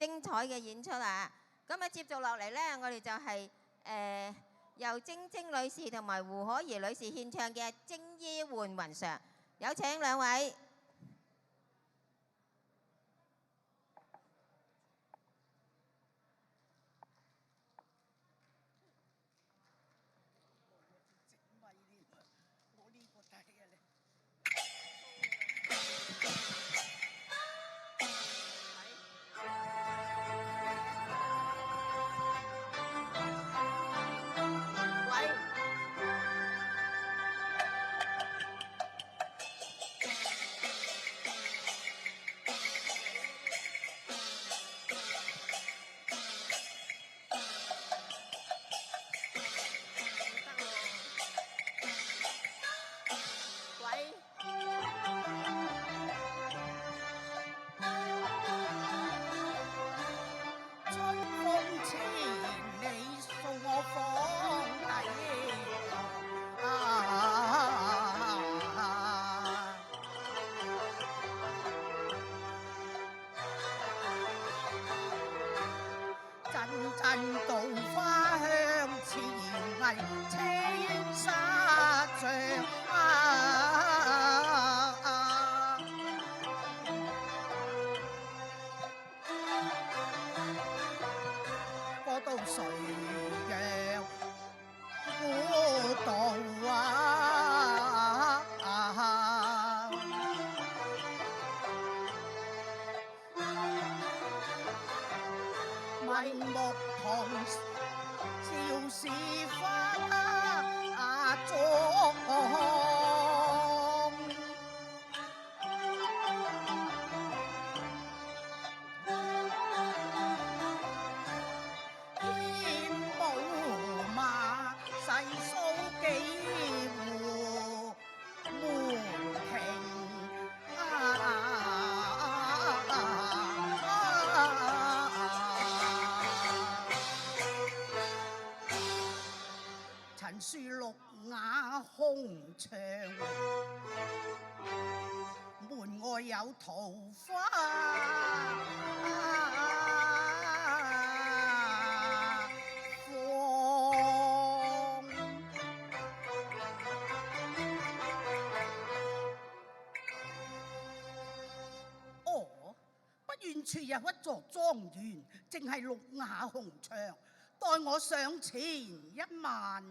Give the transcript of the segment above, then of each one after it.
精彩嘅演出啊！咁啊，接續落嚟呢，我哋就係由晶晶女士同埋胡可怡女士獻唱嘅《青衣換雲裳》，有請兩位。處有一座莊園，正係綠瓦紅牆，待我上前一問啊！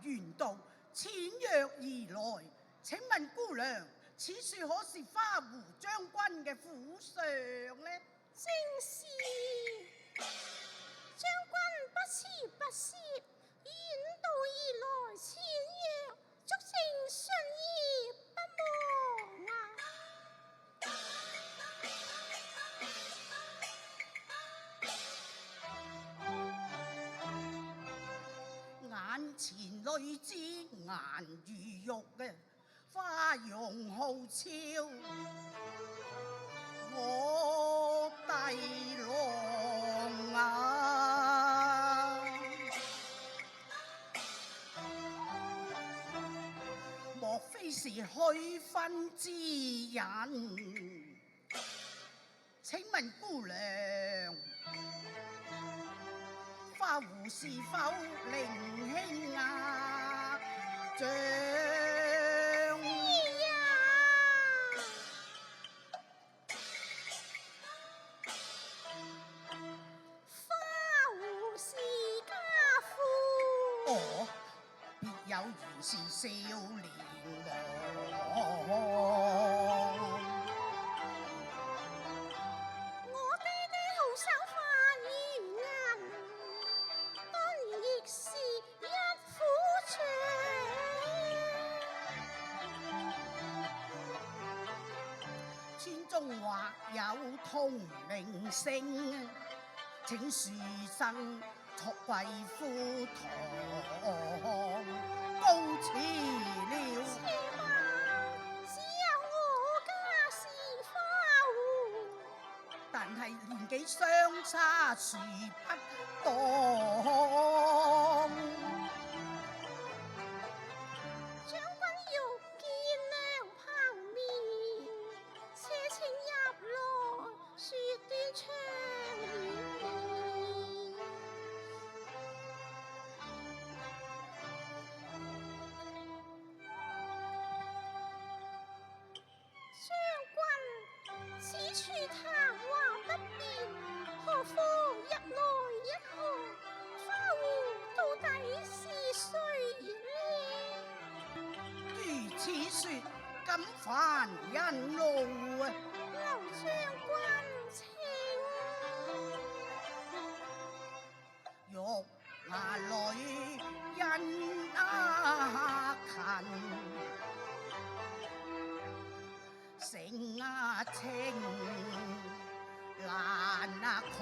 遠道，淺若而來。請問姑娘，此處可是花湖將軍嘅府上呢？正是。將軍不辭不謝，遠道而來，淺若，足證信義不忘啊！眼前女子顏如玉嘅，花容浩俏，我弟郎啊！莫非是虛婚之人？請問姑娘，花湖是否靈兄啊？將花湖是家父。哦，別有原是少年郎。我爹爹好手花如銀，當然亦是一府長。村中或有同名姓，請恕身託貴夫堂，告辭了。且慢，只有我家是花湖。但係年紀相差殊不當。將軍欲見良朋面，且請入來說段長言。將軍，此處談話不便，何妨入來一看，花湖到底是誰呢？如此說，敢煩人路啊！劉將軍請。玉牙裏因近，性情難拒。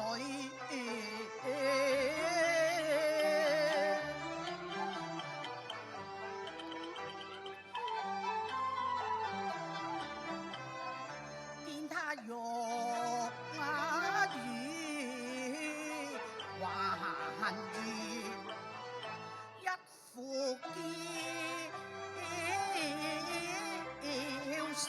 見他玉牙如還如一副嬌手。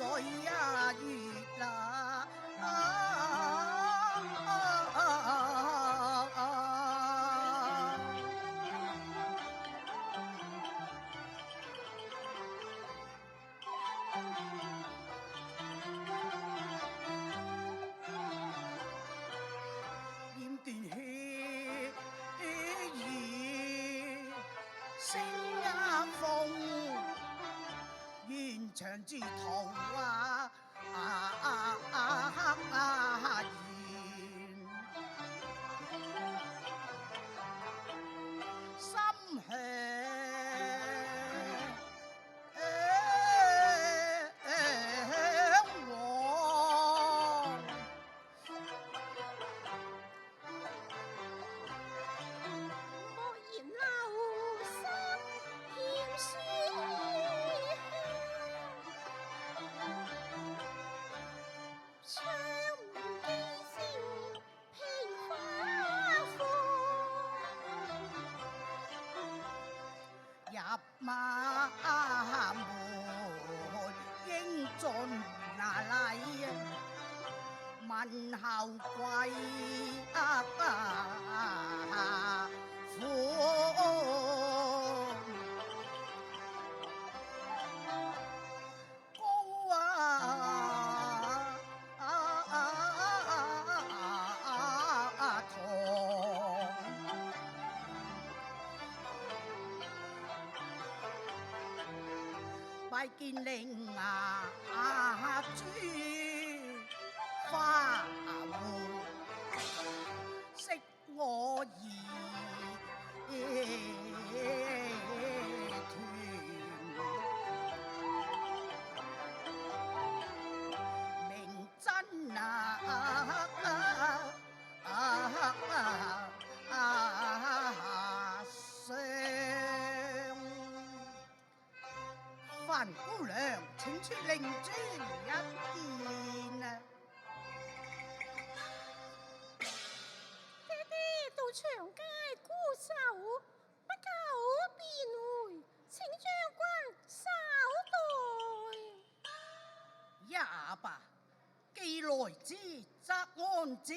歲呀月啦。染斷血兒聲呀風，願長住途心向往。莫言留心欠書香，窗門機聲平花放。入馬門應盡禮，問候貴婦高堂。拜見令珠花湖，識我兒團，明真范姑娘，請出令尊一見啊！爹爹到長街沽酒，不久便回，請將軍稍待。也罷，既來之，則安之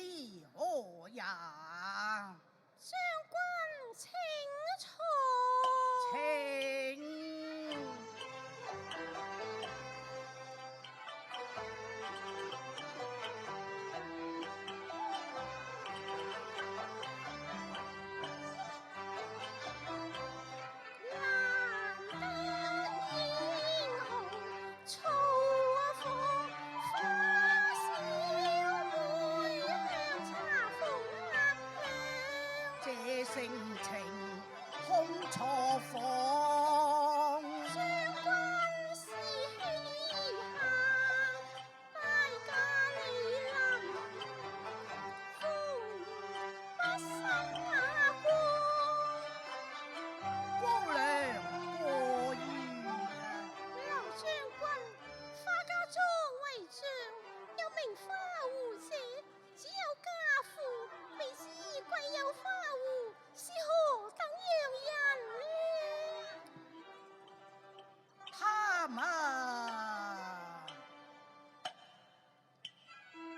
何也？將軍請坐。請。性情空錯房，將軍是氣下，大駕蒞臨，歡不生雅光。光良過譽，劉將軍花家莊為丈，有名花湖者，只有家父，未知貴有花湖是何等樣人呢？他嘛，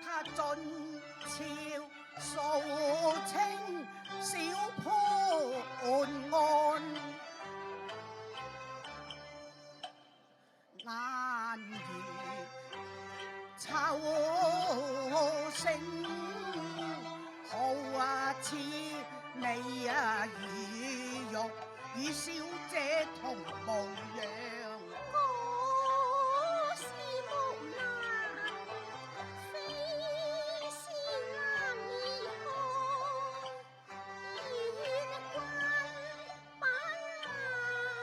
他俊俏素清，小潘安，顏如秋聲，好似你如玉與小姐同模樣。我是木蘭，非是男兒漢。願君把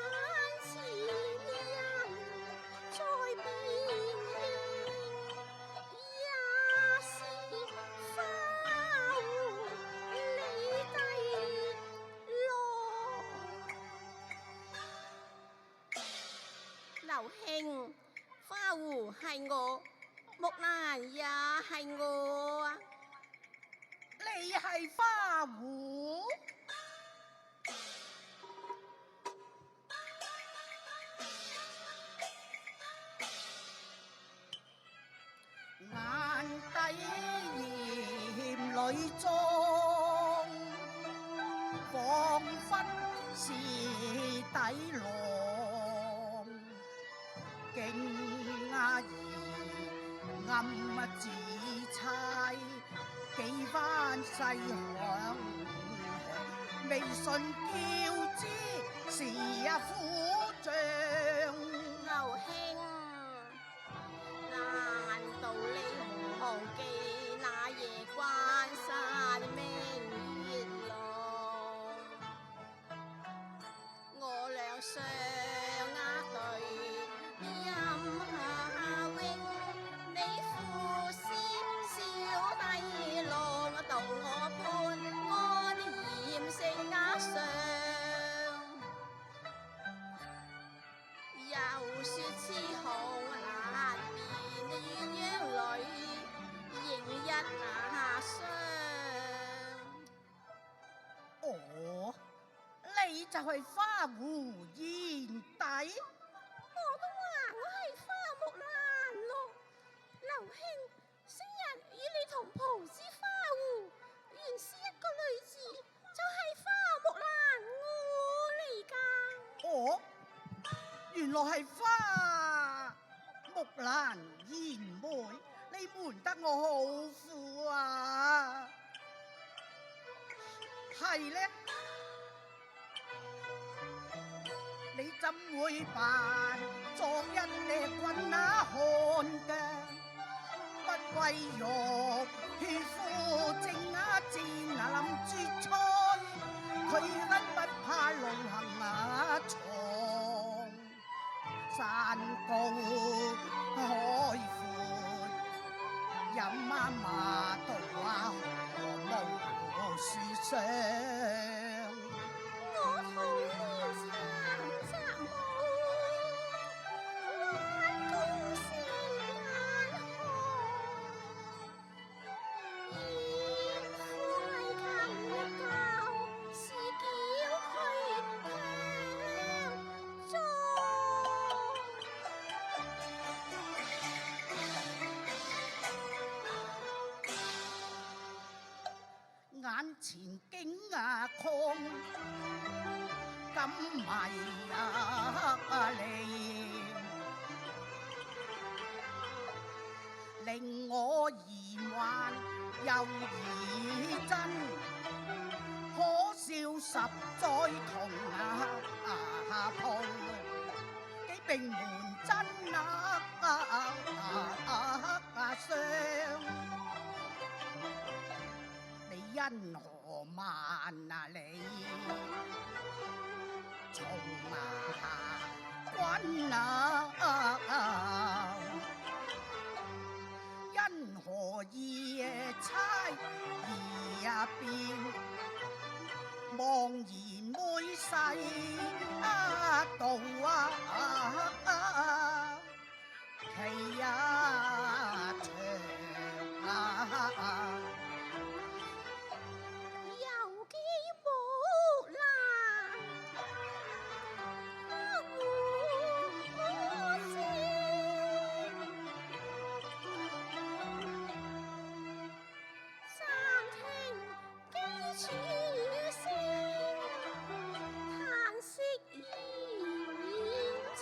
眼前人再辨認，也是花湖你弟郎。劉兄，花湖係我，木蘭也係我啊！你係花湖？眼底鹽裏裝，彷彿是底浪。敬阿姨暗自猜幾番細響，微信叫知是苦將。劉兄，難道你唔忘記那夜關山明月浪？我倆相押對飲下泳，你負是小弟郎，到我判安嚴城額上。又說痴紅難辨鴛鴦裏，仍一那雙。哦，你就係花湖煙底？我都話我係花木蘭咯。劉兄，昔日與你同蒲至花湖，原是一個女子，就係花木蘭我嚟㗎。哦，原來係花木蘭賢妹，你瞞得我好苦啊！係呢，你怎會扮作一隻棍那漢嘅？不為玉血膚正啊戰啊林絕菜，佢因不怕路行啊闖。山高海闊，飲啊馬到啊何無樹上。我童年參雜舞，彎弓射眼看，現快琴一教，是叫佢強壯。眼前景啊曠，咁迷啊你，令我疑幻又疑真，可笑實在同抱，幾並門真相。因何慢啊你，從滾啊！因何夜差兒變，茫然妹世道期長有幾木蘭，花湖可惜。暫停幾處聲，嘆息煙塵。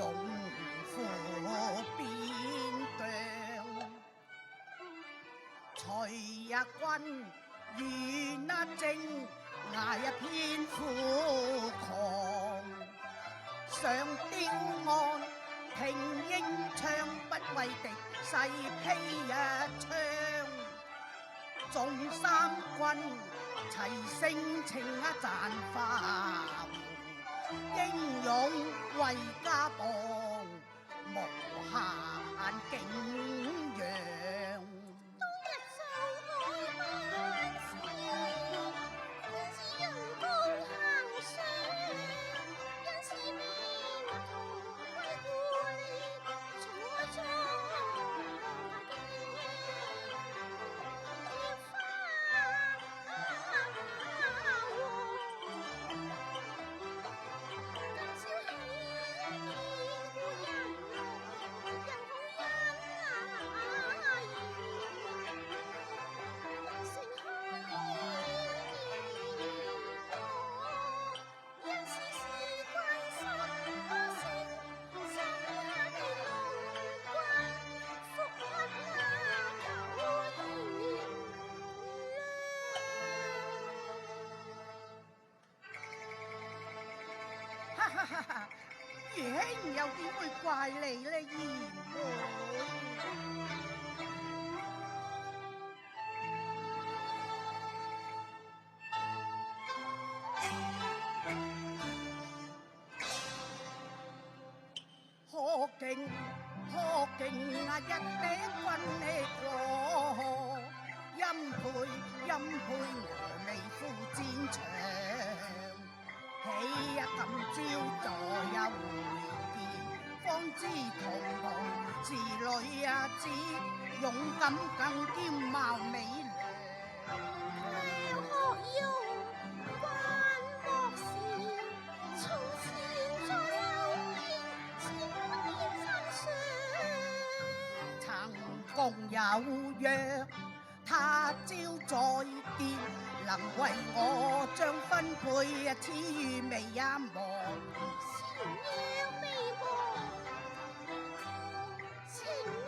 勇赴邊疆。徐日君與那正牙一片苦狂，上雕鞍挺英槍，不畏敵勢披一槍。眾三軍齊聲稱讚花湖，英勇為家邦，無限景仰。當日就愛萬事，官至人工行上，因此命同歸故里，坐在餘兄又點會怪你呢？賢妹，何竟啊！一頂軍氣過，欽佩峨眉夫戰場。起呀，今朝再有會見，方知同袍是女子，勇敢更兼貌美良。強何用關莫事，從前在後面前輩身上。曾共有約，他朝再見，能為我將分配賜予未一忘。前約未忘，情義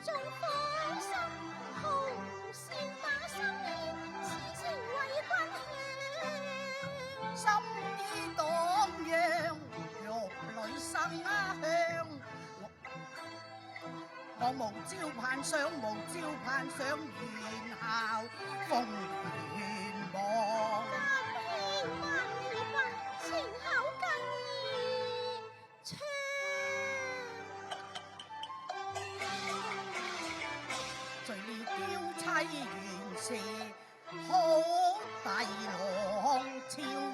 縱放心，紅線把心意，此情為君向。心意蕩漾，玉女生香。我無朝盼想，無朝盼想，願效奉願望。今夕萬里奔，情口更易長。除了嬌妻原是好帝郎，朝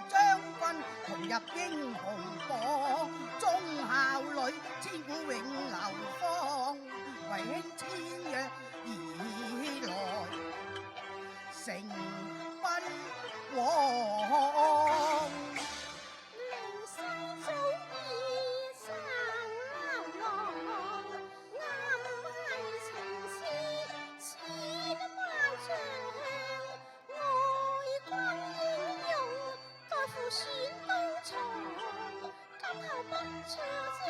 將軍同入英雄榜，忠孝女千古永流芳。為兄千約以來，誠奔往。靈生早已生流浪，暗係情絲千萬丈。愛君英勇，待父選東床，今後不長戰。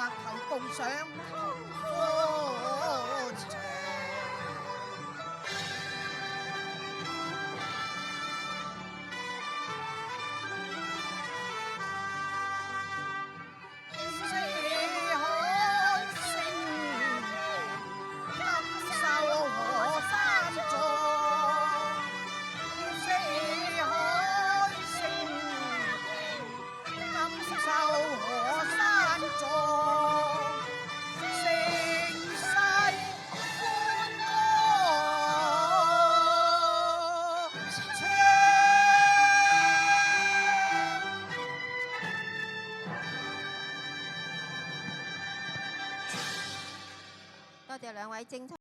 白頭共賞痛歡場。多謝兩位精彩。